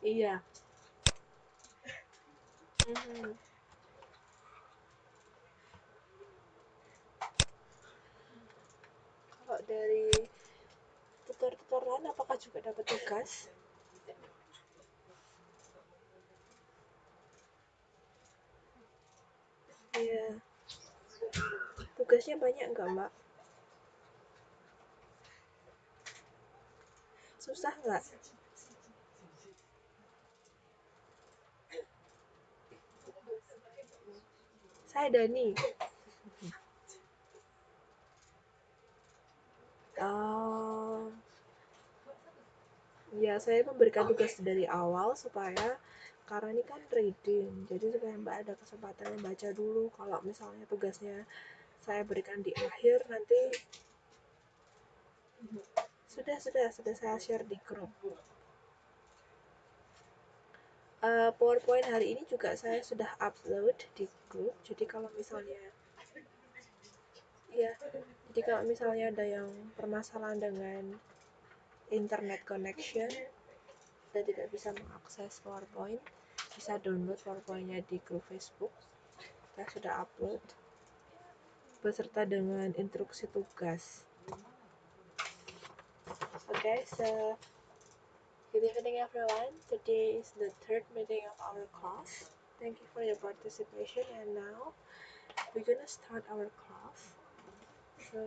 Iya. Mhm. Kalau dari tutor-tutoran apakah juga dapat tugas? Iya. Tugasnya banyak nggak, Mbak? Susah nggak? Saya Dani. Oh, ya saya memberikan tugas dari awal supaya karena ini kan reading, jadi supaya Mbak ada kesempatan membaca dulu. Kalau misalnya tugasnya saya berikan di akhir nanti sudah saya share di grup. PowerPoint hari ini juga saya sudah upload di grup. Jadi kalau misalnya ya, jadi kalau misalnya ada yang permasalahan dengan internet connection dan tidak bisa mengakses PowerPoint, bisa download PowerPoint-nya di grup Facebook. Saya sudah upload beserta dengan instruksi tugas. Okay, so good evening everyone. Today is the third meeting of our class. Thank you for your participation, and now we're gonna start our class. So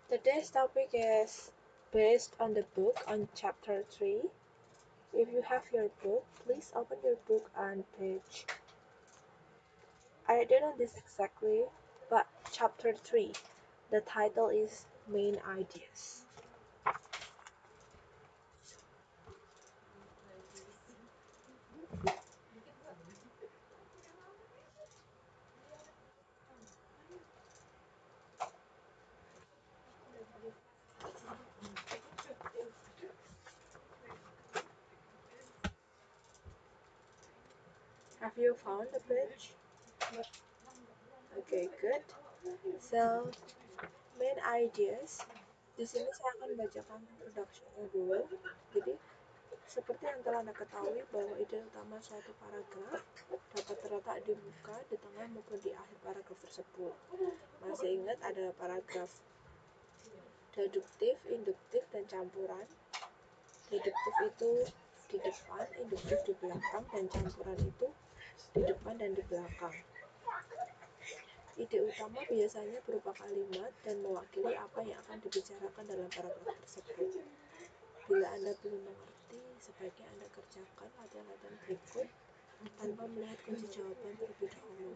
today's topic is based on the book on chapter 3. If you have your book, please open your book on page, I don't know this exactly, but chapter 3. The title is Main Ideas. Have you found the page? Okay, good. So, main ideas. Di sini saya akan bacakan introduction-nya dulu. Jadi, seperti yang telah Anda ketahui bahwa ide utama suatu paragraf dapat terletak di muka, di tengah maupun di akhir paragraf tersebut. Masih ingat ada paragraf deduktif, induktif, dan campuran. Deduktif itu di depan, induktif di belakang, dan campuran itu di depan dan di belakang. Ide utama biasanya berupa kalimat dan mewakili apa yang akan dibicarakan dalam paragraf tersebut. Bila Anda belum mengerti, sebaiknya Anda kerjakan latihan-latihan berikut tanpa melihat kunci jawaban terlebih dahulu.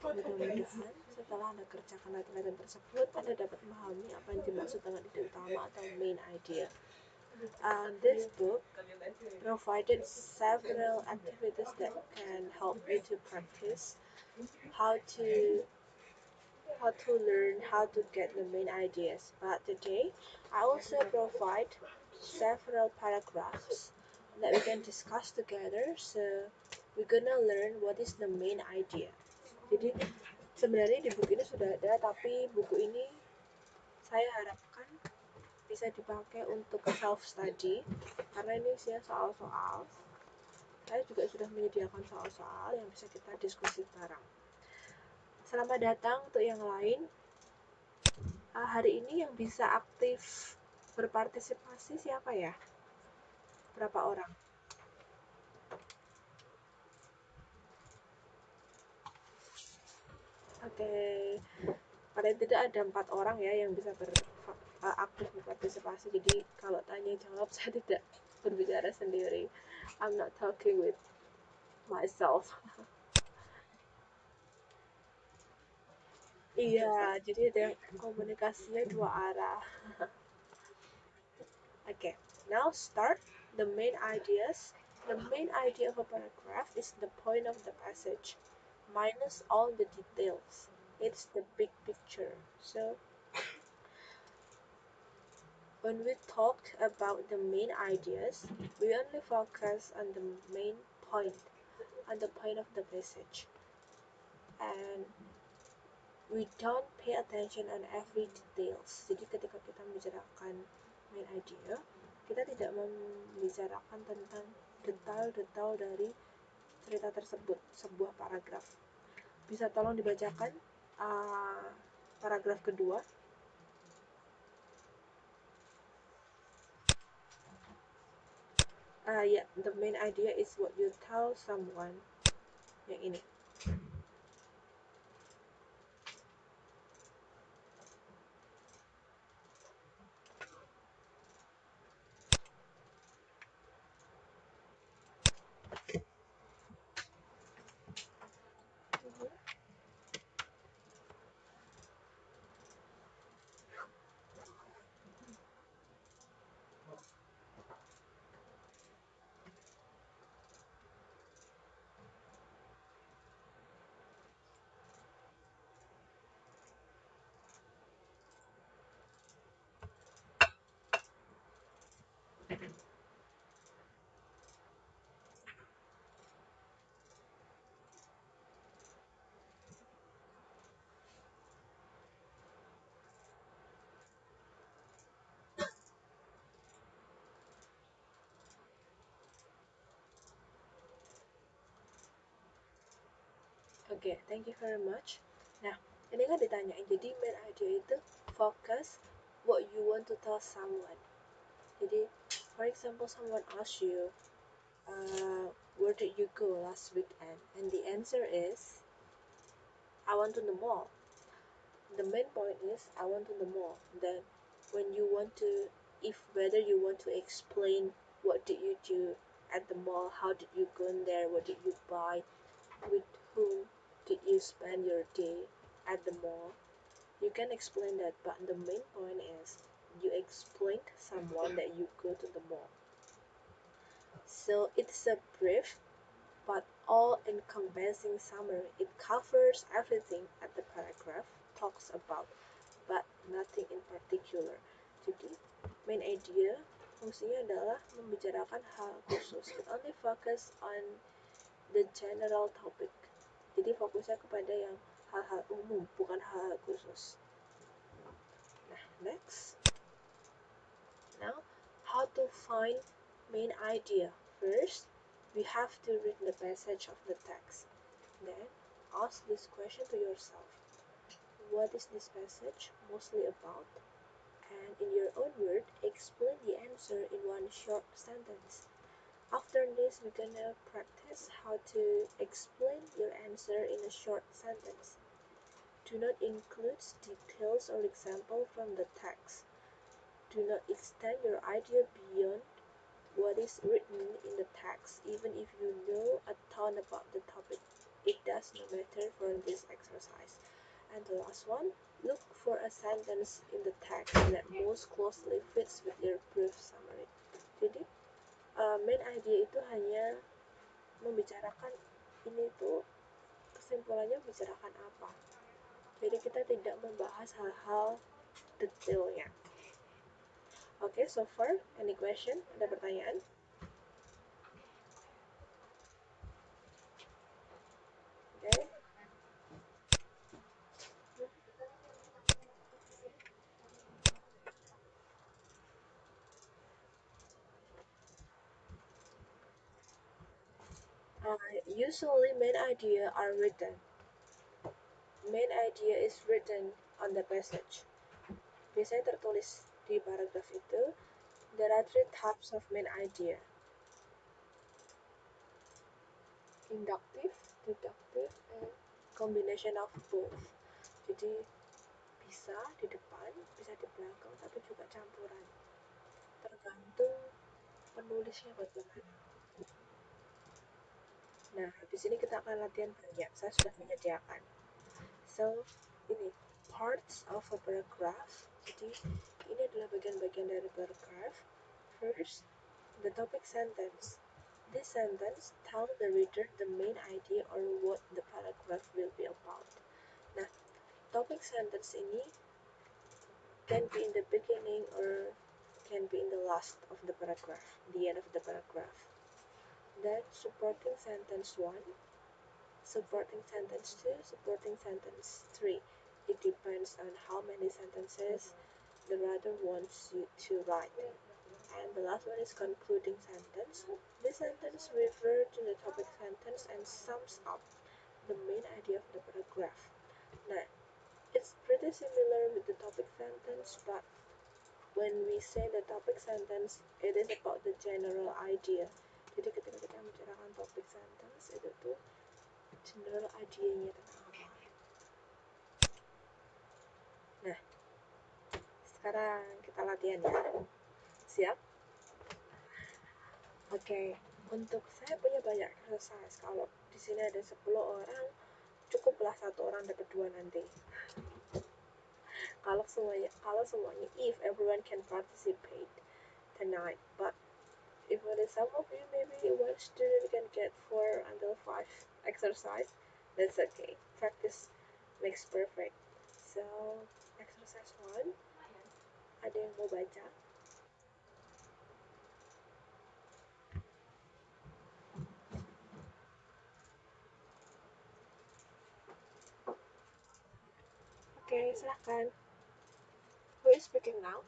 Mudah-mudahan setelah Anda kerjakan latihan-latihan tersebut, Anda dapat memahami apa yang dimaksud dengan ide utama atau main idea. This book provided several activities that can help you to practice how to learn how to get the main ideas. But today, I also provide several paragraphs that we can discuss together. So we're gonna learn what is the main idea. Jadi sebenarnya di buku ini sudah ada, tapi buku ini saya harapkan bisa dipakai untuk self study karena ini isinya soal-soal. Saya juga sudah menyediakan soal-soal yang bisa kita diskusi bareng. Selamat datang untuk yang lain. Hari ini yang bisa aktif berpartisipasi siapa ya? Berapa orang? Oke, paling tidak ada 4 orang ya yang bisa aktif berpartisipasi. Jadi kalau tanya jawab saya tidak berbicara sendiri. I'm not talking with myself. Iya, jadi ada komunikasinya dua arah. Okay, now start the main ideas. The main idea of a paragraph is the point of the passage, minus all the details. It's the big picture. So, when we talked about the main ideas, we only focus on the main point, on the point of the passage. And we don't pay attention on every details. Jadi ketika kita membicarakan idea, kita tidak membicarakan tentang detail-detail dari cerita tersebut, sebuah paragraf. Bisa tolong dibacakan paragraf kedua? Ya, the main idea is what you tell someone. Yang ini. Oke, thank you very much. Nah, ini kan ditanyain, jadi main idea itu focus what you want to tell someone. Jadi, for example, someone asks you, where did you go last weekend? And the answer is, I went to the mall. The main point is, I went to the mall. Then, when you want to, if whether you want to explain what did you do at the mall, how did you go in there, what did you buy, with whom did you spend your day at the mall, you can explain that, but the main point is you explain to someone that you go to the mall. So it's a brief but all-encompassing summary. It covers everything that the paragraph talks about, but nothing in particular. Jadi, main idea fungsinya adalah membicarakan hal khusus. It only focus on the general topic. Jadi fokusnya kepada yang hal-hal umum, bukan hal-hal khusus. Nah, next. Now, how to find main idea? First, we have to read the passage of the text. Then, ask this question to yourself. What is this passage mostly about? And in your own word, explain the answer in one short sentence. After this, we're gonna practice how to explain your answer in a short sentence. Do not include details or example from the text. Do not extend your idea beyond what is written in the text, even if you know a ton about the topic. It does not matter for this exercise. And the last one, look for a sentence in the text that most closely fits with your brief summary. Jadi, main idea itu hanya membicarakan ini tuh kesimpulannya membicarakan apa. Jadi kita tidak membahas hal-hal detailnya. Okay, so far, any question? Ada pertanyaan? Okay. Usually, main idea are written. Main idea is written on the passage. Biasanya tertulis di paragraf itu. There are three types of main idea. Inductive, deductive, and combination of both. Jadi bisa di depan, bisa di belakang, tapi juga campuran. Tergantung penulisnya bagaimana. Nah, habis ini kita akan latihan banyak. Saya sudah menyediakan. So, ini parts of a paragraph. Jadi, ini adalah bagian-bagian dari paragraph. First, the topic sentence. This sentence tell the reader the main idea or what the paragraph will be about. Nah, topic sentence ini can be in the beginning or can be in the last of the paragraph, the end of the paragraph. Then supporting sentence 1, supporting sentence 2, supporting sentence 3. It depends on how many sentences the writer wants you to write. And the last one is concluding sentence. This sentence refers to the topic sentence and sums up the main idea of the paragraph. Nah, it's pretty similar with the topic sentence, but when we say the topic sentence, it is about the general idea. Jadi ketika kita membicarakan topic sentence, itu tuh general idenya tentang apa. Nah, sekarang kita latihan ya. Siap? Oke, untuk saya punya banyak exercise. Kalau di sini ada 10 orang, cukuplah satu orang dapat 2 nanti. Kalau semuanya, if everyone can participate tonight, but if only some of you, maybe one student can get 4 until 5 exercise, that's okay. Practice makes perfect. So, exercise 1, ada yang mau baca? Oke, silahkan. Who is speaking now?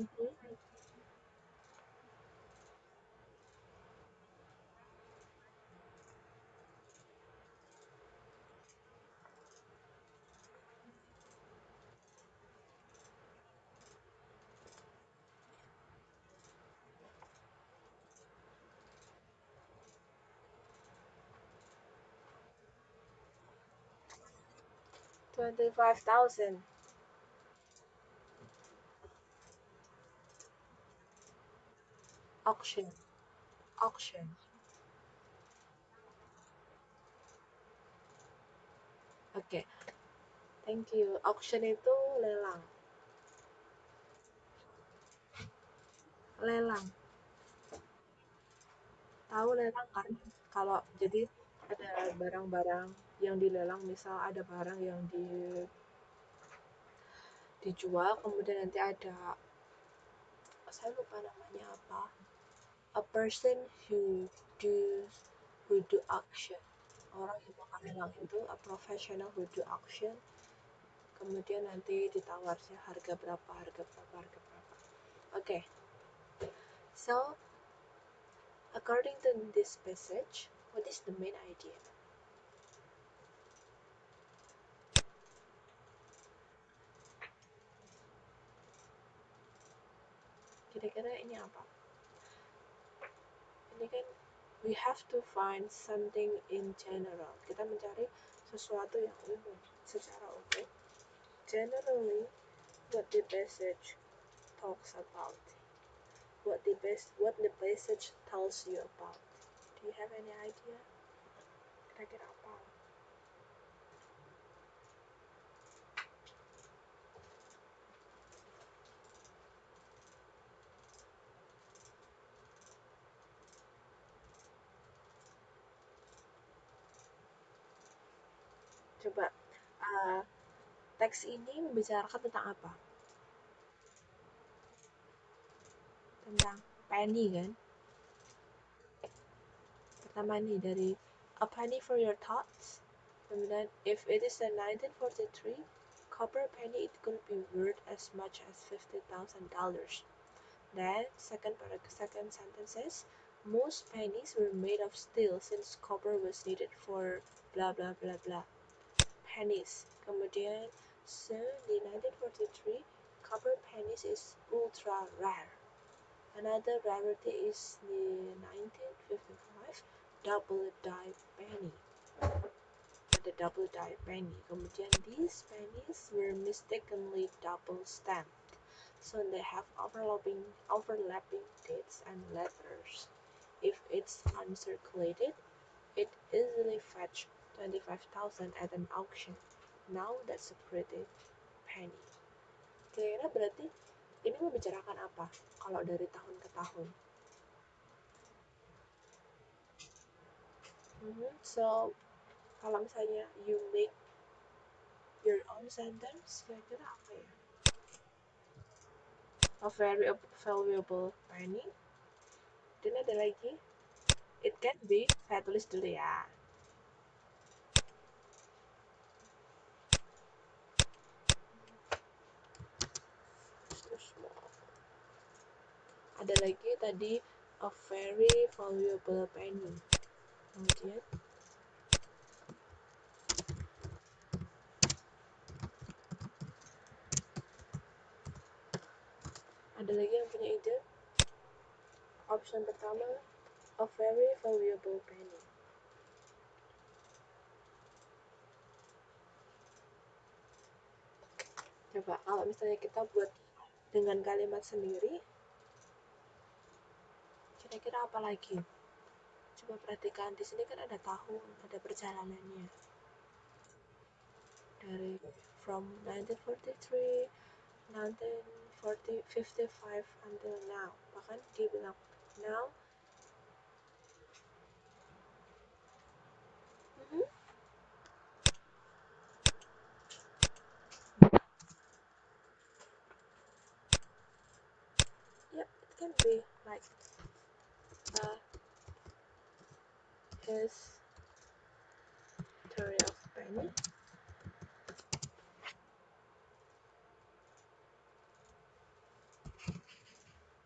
Mm-hmm. 25,000. Auction. Auction. Oke, thank you. Auction itu lelang. Lelang. Tahu lelang kan? Kalau jadi ada barang-barang yang dilelang, misal ada barang yang dijual, kemudian nanti ada, saya lupa namanya apa, a person do who do auction. Orang yang bakal lelang itu a professional who do auction. Kemudian nanti ditawarnya harga berapa, harga berapa, harga berapa. Oke. So, according to this passage, what is the main idea? Kira-kira ini apa? Ini kan we have to find something in general. Kita mencari sesuatu yang umum, secara umum. Generally, what the passage talks about. What the passage tells you about. Do you have any idea? Kira-kira apa? Coba, teks ini membicarakan tentang apa? Tentang penny kan? Pertama nih dari A Penny for Your Thoughts. Kemudian, if it is a 1943 copper penny, it could be worth as much as $50,000. Then, second sentence says, most pennies were made of steel since copper was needed for blah blah blah blah. Pennies. Kemudian, so the 1943 copper pennies is ultra rare. Another rarity is the 1955 double die penny. The double die penny. Kemudian, these pennies were mistakenly double stamped, so they have overlapping dates and letters. it's uncirculated, it easily fetched 25,000 at an auction. Now that's a pretty penny. Kira-kira berarti ini membicarakan apa kalau dari tahun ke tahun? So, kalau misalnya you make your own sentence, kira-kira apa ya? A very valuable penny. Dan ada lagi, it can be, saya tulis dulu ya. Ada lagi tadi, a very valuable penny. Kemudian, ada lagi yang punya ide? Option pertama, a very valuable penny. Coba kalau misalnya kita buat dengan kalimat sendiri, kira-kira apa lagi? Coba perhatikan, di sini kan ada tahun, ada perjalanannya. Dari from 1943, 1955 until now. Bahkan dia bilang now. Yeah, it can be like his theory of penny.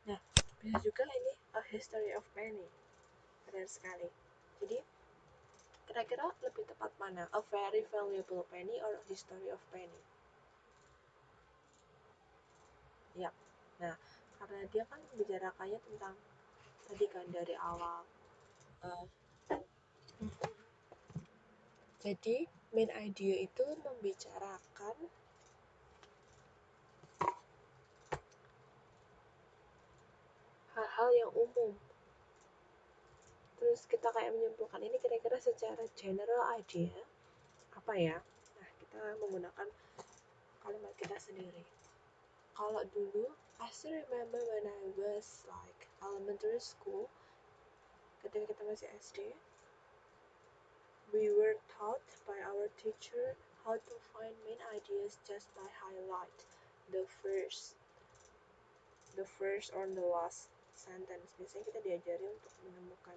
Nah, bisa juga ini a history of penny. Benar sekali. Jadi, kira-kira lebih tepat mana? A very valuable penny or a history of penny? Ya. Nah, karena dia kan membicarakannya tentang tadi kan dari awal. Uh, jadi, main idea itu membicarakan hal-hal yang umum. Terus kita kayak menyimpulkan ini kira-kira secara general idea apa ya? Nah, kita menggunakan kalimat kita sendiri. Kalau dulu, I still remember when I was like elementary school, ketika kita masih SD, we were taught by our teacher how to find main ideas just by highlight the first or the last sentence. Biasanya kita diajari untuk menemukan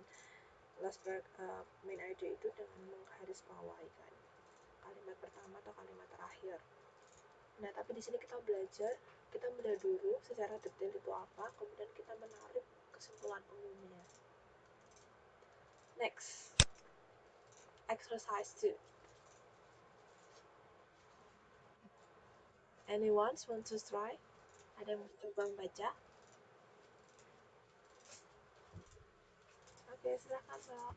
main idea itu dengan menggarisbawahi kan kalimat pertama atau kalimat terakhir. Nah, tapi di sini kita belajar, kita melihat dulu secara detail itu apa, kemudian kita menarik kesimpulan umumnya. Next, exercise 2. Anyone want to try? Ada yang mau coba membaca? Oke, silahkan Sok.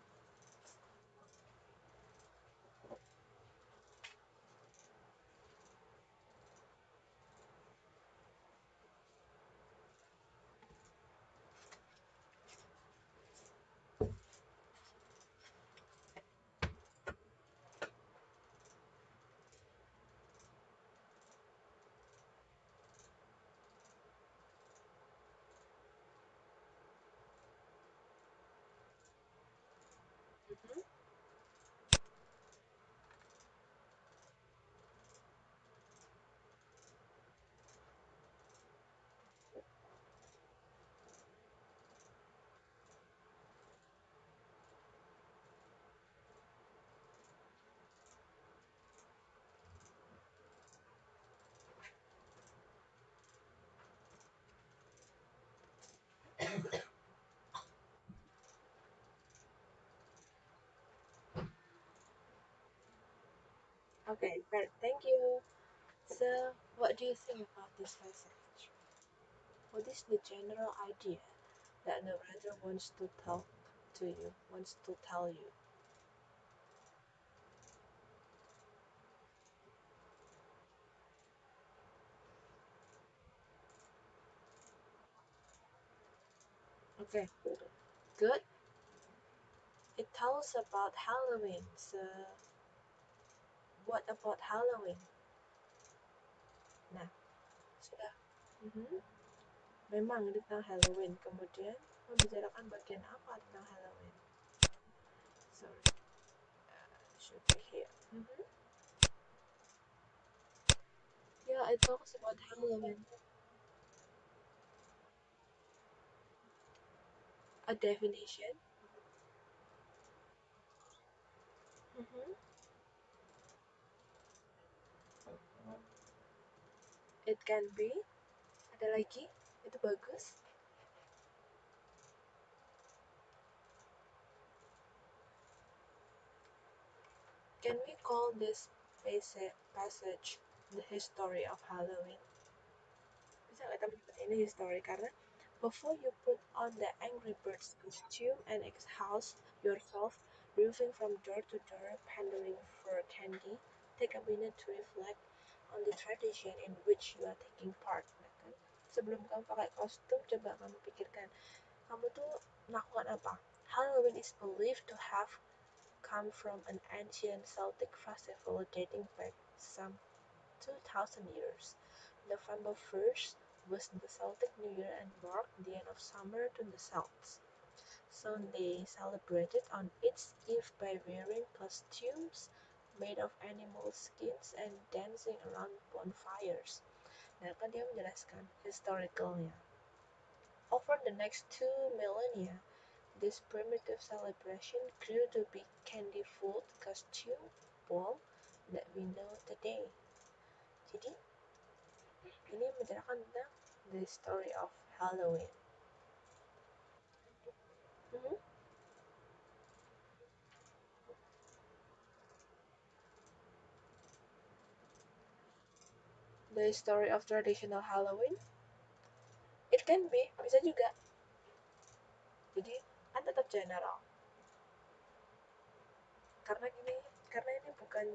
Okay, thank you. So, what do you think about this passage? What is the general idea that the writer wants to tell to you, wants to tell you? Okay, good. tell us about Halloween. So, what about Halloween? Nah, sudah. Mhm. Memang tentang Halloween. Kemudian membicarakan bagian apa tentang Halloween? Sorry, should be here. Mhm. Yeah, it talks about Halloween. A definition. Mhm. It can be. Ada lagi? Itu bagus. Can we call this passage the history of Halloween? Bisa nggak teman-teman ini history karena before you put on the Angry Birds costume and exhaust yourself roving from door to door pandering for candy, take a minute to reflect on the tradition in which you are taking part. Ya kan? Sebelum kamu pakai kostum, coba kamu pikirkan kamu tuh melakukan apa. Halloween is believed to have come from an ancient Celtic festival dating back some 2,000 years. November 1st was the Celtic New Year and marked the end of summer to the Celts. So they celebrated on its eve by wearing costumes made of animal skins and dancing around bonfires. Nah, kan dia menjelaskan historicalnya. Over the next 2 millennia, this primitive celebration grew to be candy-filled costume ball that we know today. Jadi, ini menceritakan tentang the story of Halloween. Mhm. The story of traditional Halloween. It can be, bisa juga. Jadi, kan tetap general. Karena gini, karena ini bukan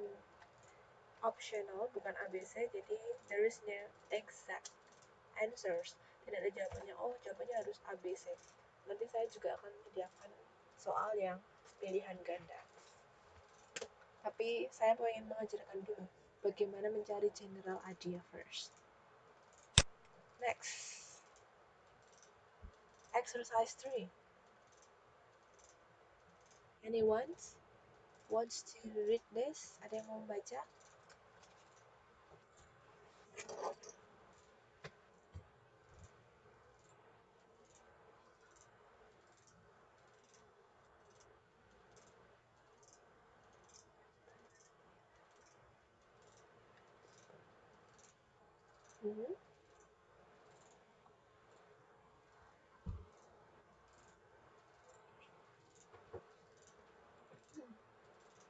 optional, bukan ABC, jadi there is no exact answers. Tidak ada jawabannya, oh jawabannya harus ABC. Nanti saya juga akan menyediakan soal yang pilihan ganda. Tapi saya ingin mengajarkan dulu bagaimana mencari general idea first. Next, exercise 3. Anyone wants to read this? Ada yang mau membaca? Mhm.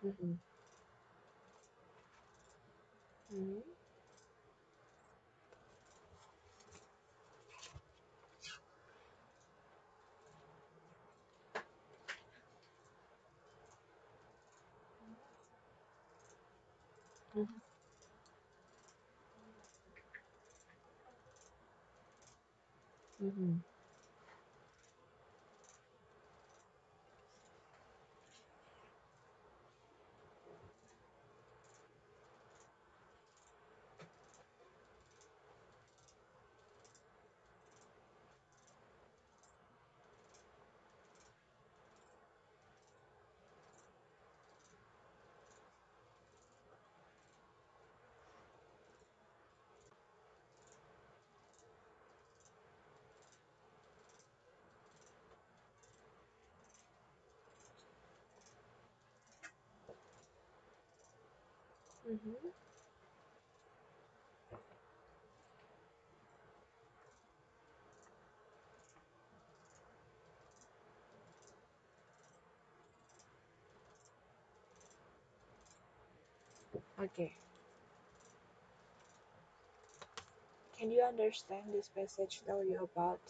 Mhm. Mhm. Mhm. Mhm. Mhm. Okay. Can you understand this passage tell you about?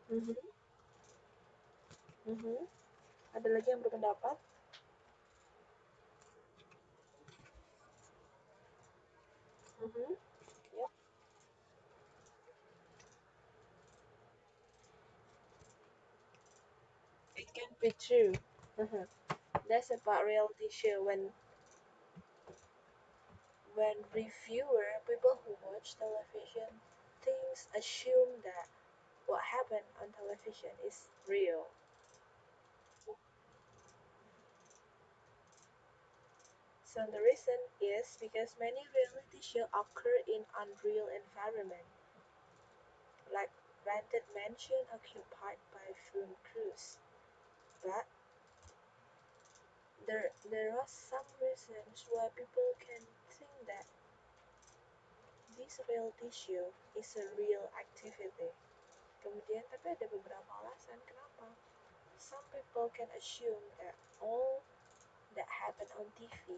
Mhm. Mhm. Ada lagi yang berpendapat? Mm-hmm. Yep, it can be true. Mhm. That's about reality show when reviewer people who watch television things assume that what happened on television is real. So the reason is because many reality shows occur in unreal environment, like rented mansion occupied by film crews. But there are some reasons why people can think that this reality show is a real activity. Kemudian tapi ada beberapa alasan kenapa. Some people can assume that all that happened on TV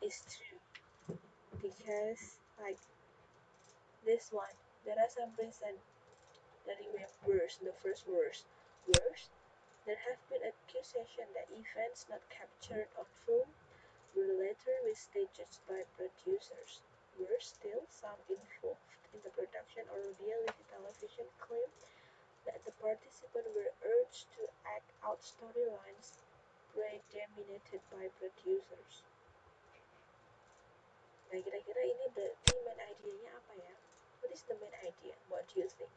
is true because like this one, there are some reasons that it went worse. The first worse. There have been accusations that events not captured on film were later restaged by producers. Worse still, some involved in the production or reality television claim that the participants were urged to act out storylines predominated by producers. Nah, kira-kira ini berarti main idenya apa ya? What is the main idea? What do you think?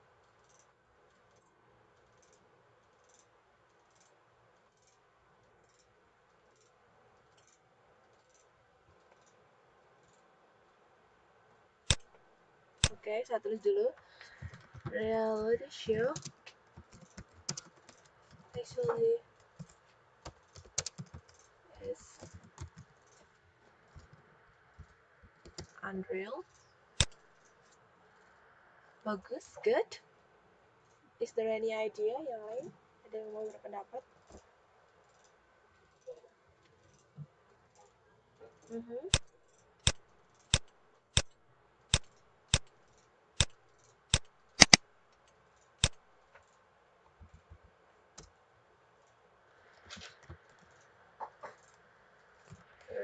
Oke, saya tulis dulu. Reality show actually is unreal. Bagus, good. Is there any idea yang lain? Ada yang mau berpendapat? Mm-hmm.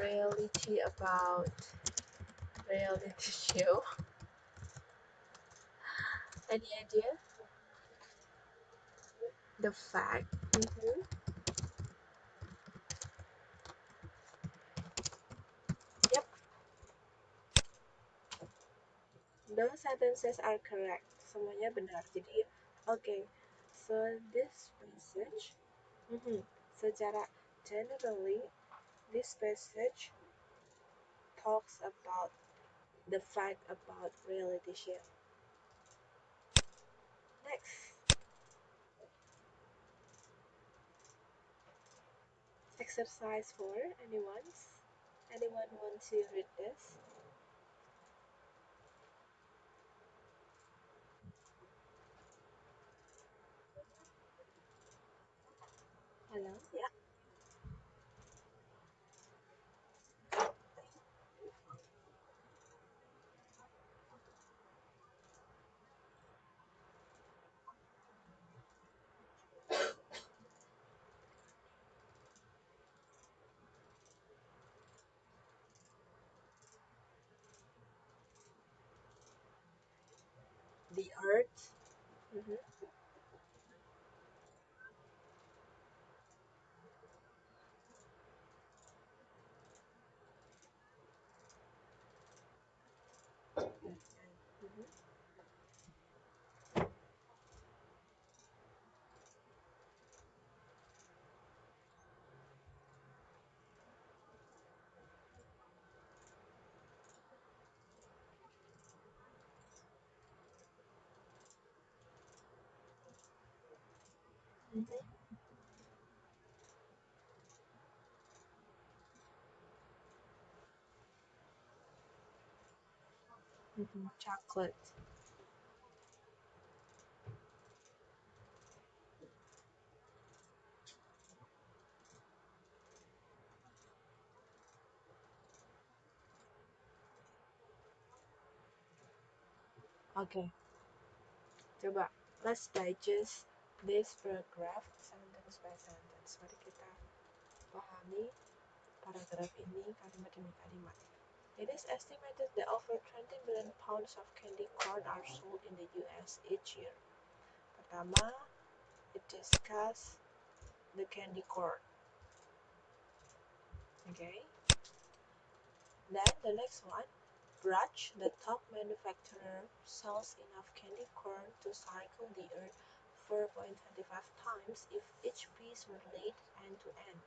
Reality about reality show. Any idea? The fact. Mm-hmm. Yep, those sentences are correct. Semuanya benar. Jadi, okay. So this passage, mm-hmm, secara generally, this passage talks about the fact about reality show. Next, exercise 4. Anyone want to read this? Hello? Yeah. The earth. Mm-hmm. Mm-hmm. Mm-hmm. Mm-hmm. Chocolate. Okay, coba let's digest this paragraph sentence by sentence. Mari kita pahami paragraf ini kalimat demi kalimat. It is estimated billion pounds of candy corn are sold in the US each year. Pertama, it discuss the candy corn. Okay. Then the next one, Brach, the top manufacturer, sells enough candy corn to cycle the earth 4.25 times if each piece were laid end to end.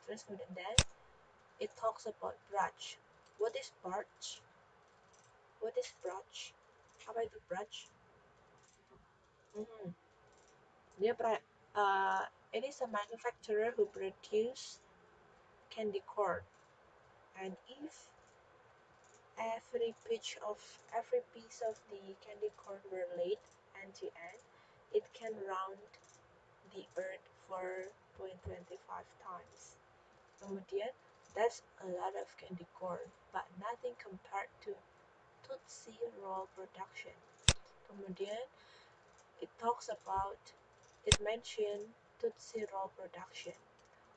Terus kemudian it talks about Brach. What is Brach? What is Brach? Apa itu Brach? Hmm. It is a manufacturer who produce candy corn, and if every piece of the candy corn were laid end to end, it can round the earth 4.25 times. Kemudian, that's a lot of candy corn, but nothing compared to Tootsie Roll production. Kemudian, it mentioned Tootsie Roll production.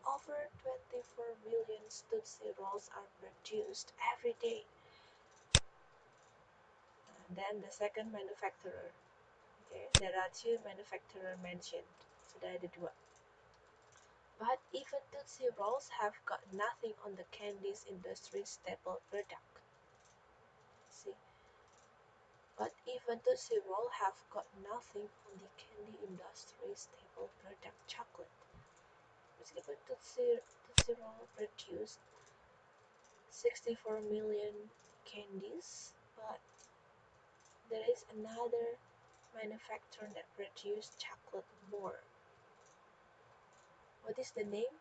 Over 24 million Tootsie Rolls are produced every day. Then the second manufacturer. Okay, there are two manufacturers mentioned. Sudah ada dua. But even Tootsie Rolls have got nothing on the candies industry staple product. See, but even Tootsie Roll have got nothing on the candy industry staple product chocolate. Meskipun Tootsie Roll produced 64 million candies, but there is another manufacturer that produces chocolate more. What is the name?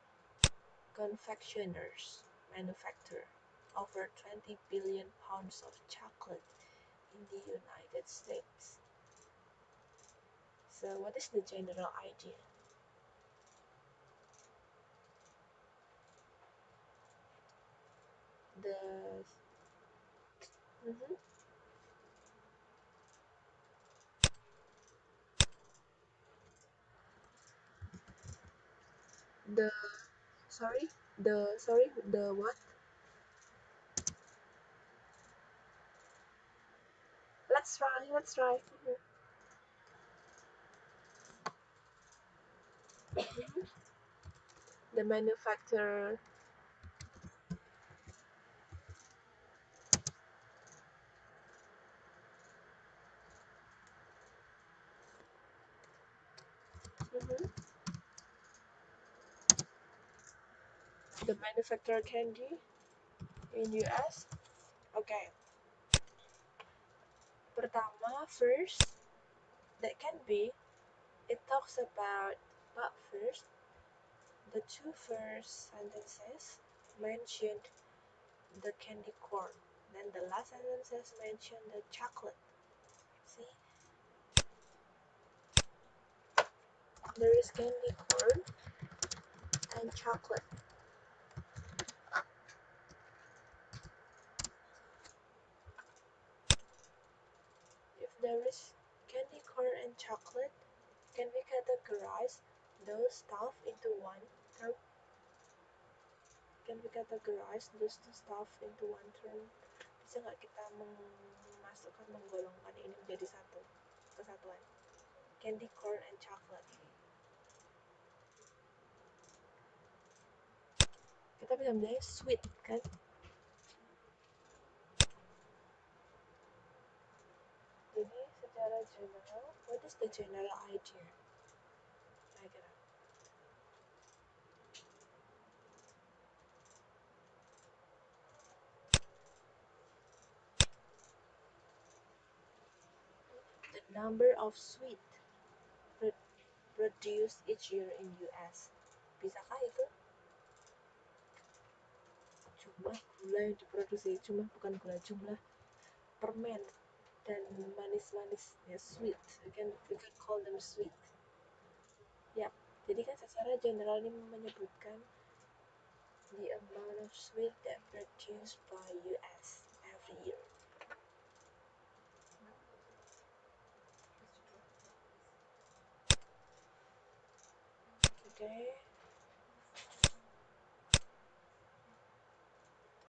Confectioners manufacture over 20 billion pounds of chocolate in the United States. So what is the general idea? The mhm. the the what? Let's try. The manufacturer. Mhm. The manufacturer candy in US. Okay, pertama first that can be it talks about, but first the two first sentences mentioned the candy corn, then the last sentences mentioned the chocolate. See, there is candy corn and chocolate. If there is candy corn and chocolate, can we categorize those stuff into one term? Can we categorize those two stuff into one term? Bisa nggak kita menggolongkan ini menjadi satu kesatuan? Candy corn and chocolate. Kita bisa bilangnya sweet, kan? Jadi secara general, what is the general idea? The number of sweet produced each year in US. Bisakah itu? Jumlah gula yang diproduksi, bukan gula, jumlah permen dan manis-manis ya, sweet. We can call them sweet. Ya, jadi kan secara general ini menyebutkan the amount of sweet that produced by US every year. Okay.